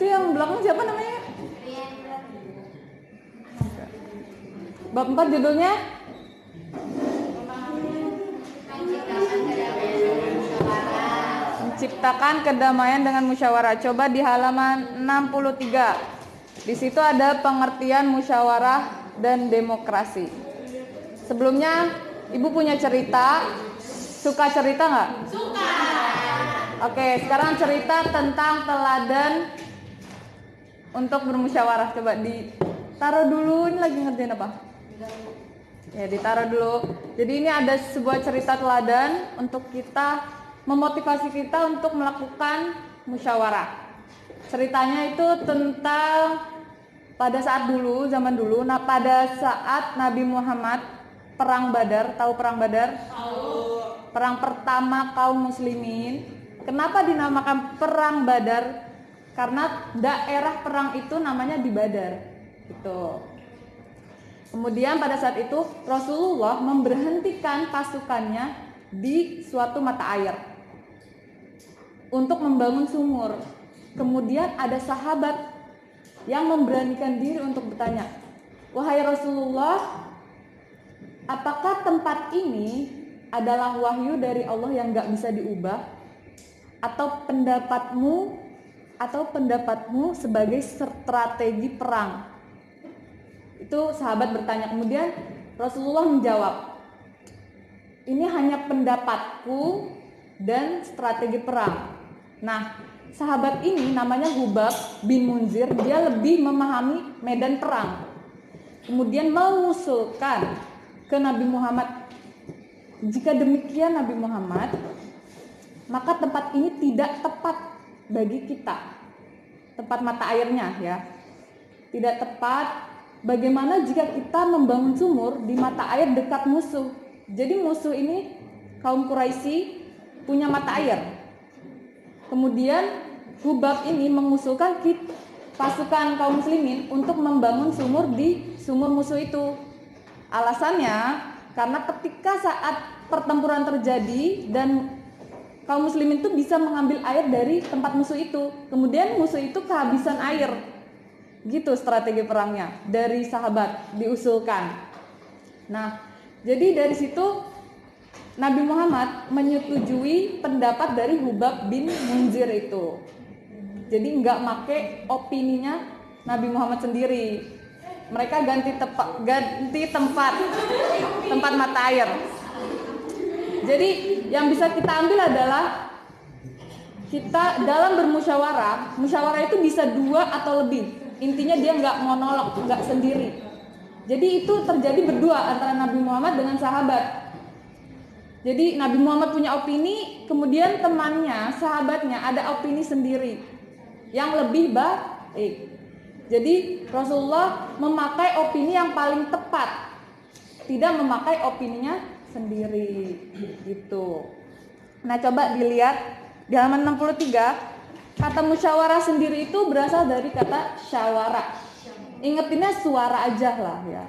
Itu yang belakang siapa namanya? Bab 4 judulnya Menciptakan kedamaian dengan musyawarah. Coba di halaman 63. Di situ ada pengertian musyawarah dan demokrasi. Sebelumnya Ibu punya cerita. Suka cerita nggak? Suka. Oke, sekarang cerita tentang teladan untuk bermusyawarah. Coba ditaruh dulu. Ini lagi ngerjain apa? Ya, ditaruh dulu. Jadi ini ada sebuah cerita teladan untuk kita, memotivasi kita untuk melakukan musyawarah. Ceritanya itu tentang pada saat dulu, zaman dulu, pada saat Nabi Muhammad perang Badar. Tahu perang Badar? Tahu. Perang pertama kaum muslimin. Kenapa dinamakan perang Badar? Karena daerah perang itu namanya di Badar. Gitu. Kemudian pada saat itu Rasulullah memberhentikan pasukannya di suatu mata air untuk membangun sumur. Kemudian ada sahabat yang memberanikan diri untuk bertanya, "Wahai Rasulullah, apakah tempat ini adalah wahyu dari Allah yang gak bisa diubah? Atau pendapatmu sebagai strategi perang?" Itu sahabat bertanya. Kemudian Rasulullah menjawab, "Ini hanya pendapatku dan strategi perang." Nah, sahabat ini namanya Hubab bin Munzir. Dia lebih memahami medan perang. Kemudian mengusulkan ke Nabi Muhammad, "Jika demikian Nabi Muhammad, maka tempat ini tidak tepat bagi kita." Tempat mata airnya ya. Tidak tepat. Bagaimana jika kita membangun sumur di mata air dekat musuh? Jadi musuh ini kaum Quraisy punya mata air. Kemudian Hubab ini mengusulkan pasukan kaum muslimin untuk membangun sumur di sumur musuh itu. Alasannya karena ketika saat pertempuran terjadi dan kaum muslimin itu bisa mengambil air dari tempat musuh itu. Kemudian musuh itu kehabisan air. Gitu strategi perangnya dari sahabat diusulkan. Nah, jadi dari situ Nabi Muhammad menyetujui pendapat dari Hubab bin Munzir itu. Jadi nggak make opininya Nabi Muhammad sendiri. Mereka ganti tempat mata air. Jadi yang bisa kita ambil adalah kita dalam bermusyawarah, musyawarah itu bisa 2 atau lebih. Intinya dia nggak monolog, nggak sendiri. Jadi itu terjadi berdua antara Nabi Muhammad dengan sahabat. Jadi Nabi Muhammad punya opini, kemudian temannya, sahabatnya ada opini sendiri yang lebih baik. Jadi Rasulullah memakai opini yang paling tepat, tidak memakai opininya sendiri gitu. Nah, coba dilihat di halaman 63. Kata musyawarah sendiri itu berasal dari kata syawara. Ingetinnya suara aja lah ya.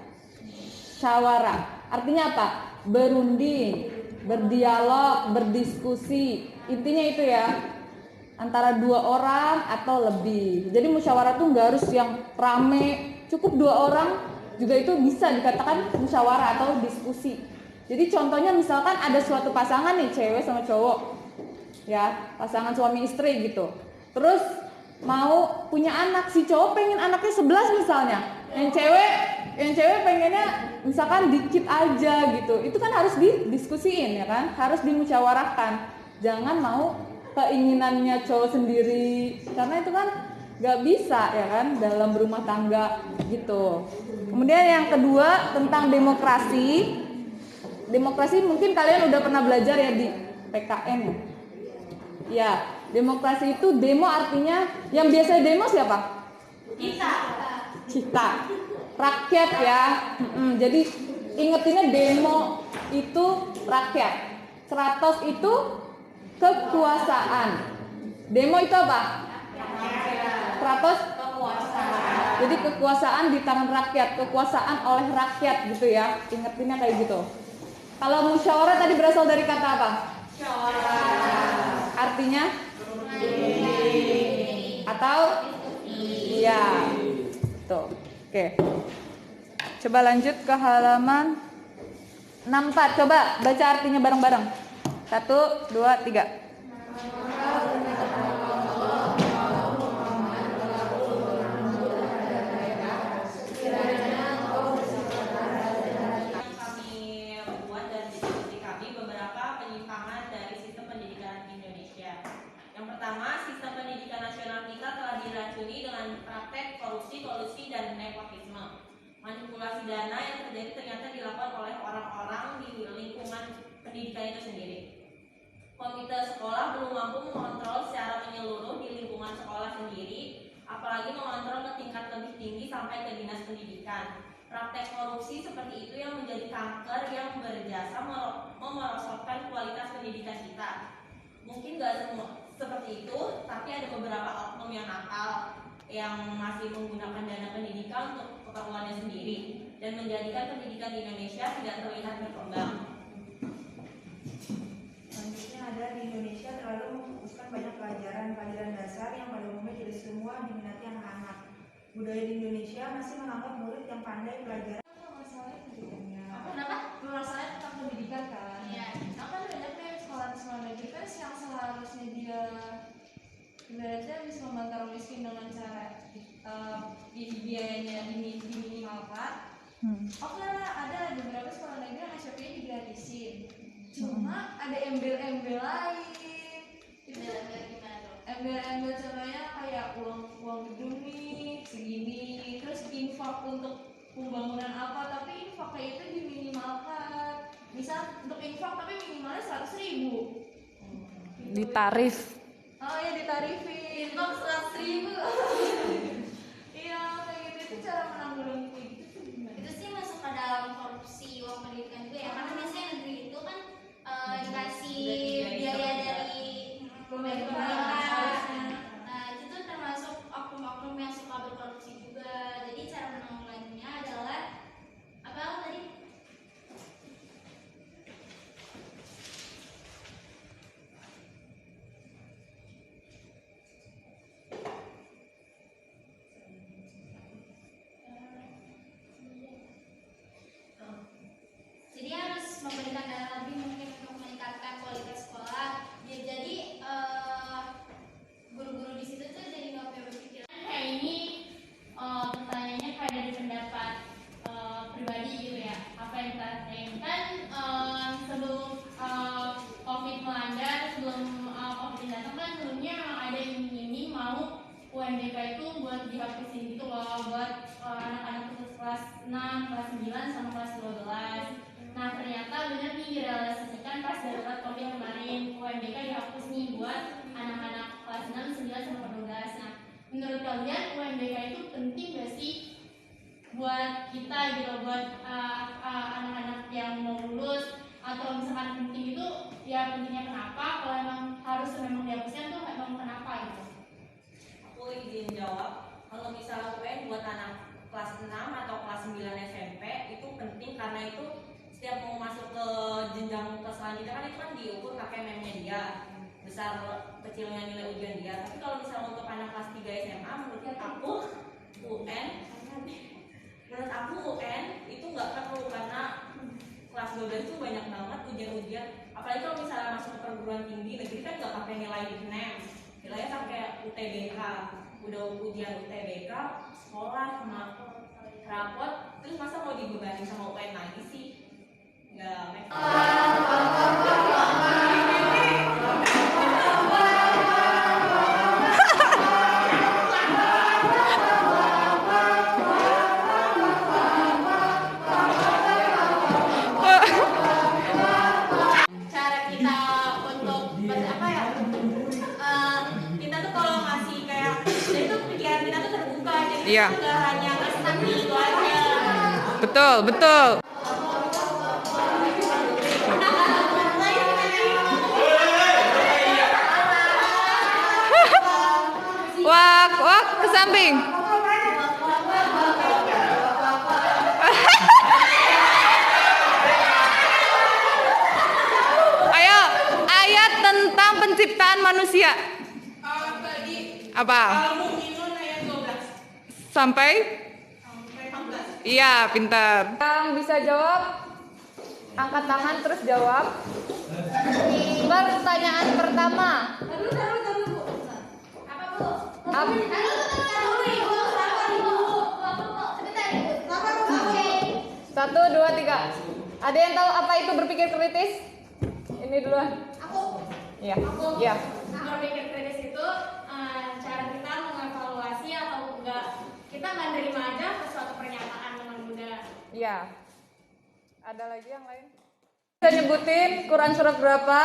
Syawara artinya apa? Berunding, berdialog, berdiskusi. Intinya itu ya, antara 2 orang atau lebih. Jadi musyawarah tuh nggak harus yang rame, cukup 2 orang juga itu bisa dikatakan musyawarah atau diskusi. Jadi contohnya misalkan ada suatu pasangan nih, cewek sama cowok, ya pasangan suami istri gitu. Terus mau punya anak, si cowok pengen anaknya 11 misalnya, yang cewek pengennya misalkan dikit aja gitu. Itu kan harus didiskusiin ya kan, harus dimusyawarahkan. Jangan mau keinginannya cowok sendiri, karena itu kan nggak bisa ya kan dalam berumah tangga gitu. Kemudian yang kedua tentang demokrasi. Demokrasi mungkin kalian udah pernah belajar ya di PKN ya. Ya, demokrasi itu demo artinya yang biasa demo siapa? Kita. Rakyat ya. Jadi ingetinnya demo itu rakyat. Kratos itu kekuasaan. Demo itu apa? Kratos kekuasaan. Jadi kekuasaan di tangan rakyat, kekuasaan oleh rakyat gitu ya. Ingetinnya kayak gitu. Kalau musyawarah tadi berasal dari kata apa? Musyawarah. Artinya atau Iya. Tuh. Oke. Coba lanjut ke halaman 64. Coba baca artinya bareng-bareng. 1, 2, 3. Pertama, sistem pendidikan nasional kita telah diracuni dengan praktek korupsi, kolusi, dan nepotisme. Manipulasi dana yang terjadi ternyata dilakukan oleh orang-orang di lingkungan pendidikan itu sendiri. Komite sekolah belum mampu mengontrol secara menyeluruh di lingkungan sekolah sendiri, apalagi mengontrol ke tingkat lebih tinggi sampai ke dinas pendidikan. Praktek korupsi seperti itu yang menjadi kanker yang berjasa merosotkan kualitas pendidikan kita. Mungkin gak semua seperti itu, tapi ada beberapa oknum yang nakal yang masih menggunakan dana pendidikan untuk keperluannya sendiri dan menjadikan pendidikan di Indonesia tidak terlihat berkembang. Selanjutnya ada di Indonesia terlalu memfokuskan banyak pelajaran dasar yang pada umumnya tidak semua diminati anak-anak. Budaya di Indonesia masih menganggap murid yang pandai pelajaran. Masalahnya pendidikannya. Kenapa? Masalahnya tentang pendidikan kan. Iya. Akan banyak sekolah negeri kan yang seharusnya dia ibaratnya bisa membantu orang miskin dengan cara biayanya diminimalkan. Oke lah, ada beberapa sekolah negeri yang SPP-nya digratisin. Cuma ada embel-embel lain. Embel-embel gimana tuh? Embel-embel contohnya kayak uang gedung nih segini, terus infak untuk pembangunan apa, tapi infaknya itu diminimalkan. Misal untuk infak tapi minimalnya 100.000. Ditarif. Oh ya, ditarifin. Infak 100.000. Iya, kayak gitu. Itu cara menanggulangi kayak gitu tuh gimana? Itu sih masuk ke dalam korupsi uang pendidikan juga ya, karena biasanya negeri itu kan dikasih biaya dari pemerintah. Nah, itu tuh termasuk oknum-oknum yang suka berkorupsi juga. Jadi cara menanggulanginya adalah apa tadi? Jadi harus memberikan dana lebih mungkin untuk meningkatkan kualitas sekolah. Jadi guru-guru di situ tuh jadi nggak punya berpikir. Kayak ini pertanyaannya kayak dari pendapat pribadi gitu ya. Apa yang kita inginkan sebelum COVID melanda, sebelum COVID datang kan sebelumnya memang ada ini mau UNBK itu buat dihapusin gitu loh, buat anak-anak putus kelas 6, kelas 9 sama kelas 12. Nah ternyata benar nih direalisasikan pas darurat COVID kemarin, UNBK dihapus nih buat anak-anak kelas 6, 9 sama 12. Nah menurut kalian UNBK itu penting gak sih buat kita gitu, buat anak-anak yang mau lulus, atau misalkan penting itu ya pentingnya kenapa? Kalau emang harus memang dihapuskan tuh emang kenapa gitu? Aku izin jawab, kalau misalnya UN buat anak kelas 6 atau kelas 9 SMP itu penting karena itu setiap mau masuk ke jenjang ke selanjutnya kan itu kan diukur pakai memnya dia, besar kecilnya nilai ujian dia. Tapi kalau misalnya untuk anak kelas 3 SMA menurut aku UN itu nggak perlu karena kelas 12 itu banyak banget ujian-ujian, apalagi kalau misalnya masuk ke perguruan tinggi negeri kan nggak pakai nilai NEM, nilainya pakai UTBK, udah ujian UTBK sekolah sama rapot, terus masa mau dibebani sama UN lagi sih? Nggak make sense. Cara kita untuk apa ya? Kita tuh kalau ngasih kayak, jadi tuh pikiran kita tuh terbuka, jadi Iya. kita nggak hanya ngestak gitu aja. Betul, betul. Wak, ke samping. Ayo, ayat tentang penciptaan manusia. Tadi Apa? Al-Mu'minun ayat 12. sampai? Iya, pintar. Yang bisa jawab, angkat tangan terus jawab. Pertanyaan pertama. Apa Bu? Apa? Satu, dua, tiga. Ada yang tahu apa itu berpikir kritis? Ini duluan. Aku. Iya. Iya. Berpikir kritis itu cara kita mengevaluasi atau enggak, kita nggak nerima aja ke suatu pernyataan dengan mudah. Iya. Ada lagi yang lain? Bisa nyebutin Quran surat berapa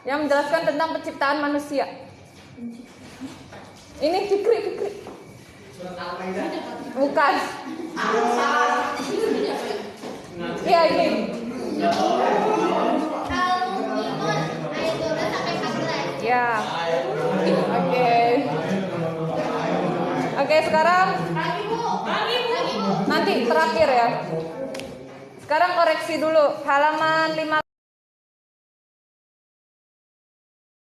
yang menjelaskan tentang penciptaan manusia? Ini Fikri. Bukan. Iya ini. Al-Mu'minun ayat 12 sampai 14. Ya. Oke. Oke, sekarang Lagi Bu. nanti terakhir ya. Sekarang koreksi dulu halaman 15.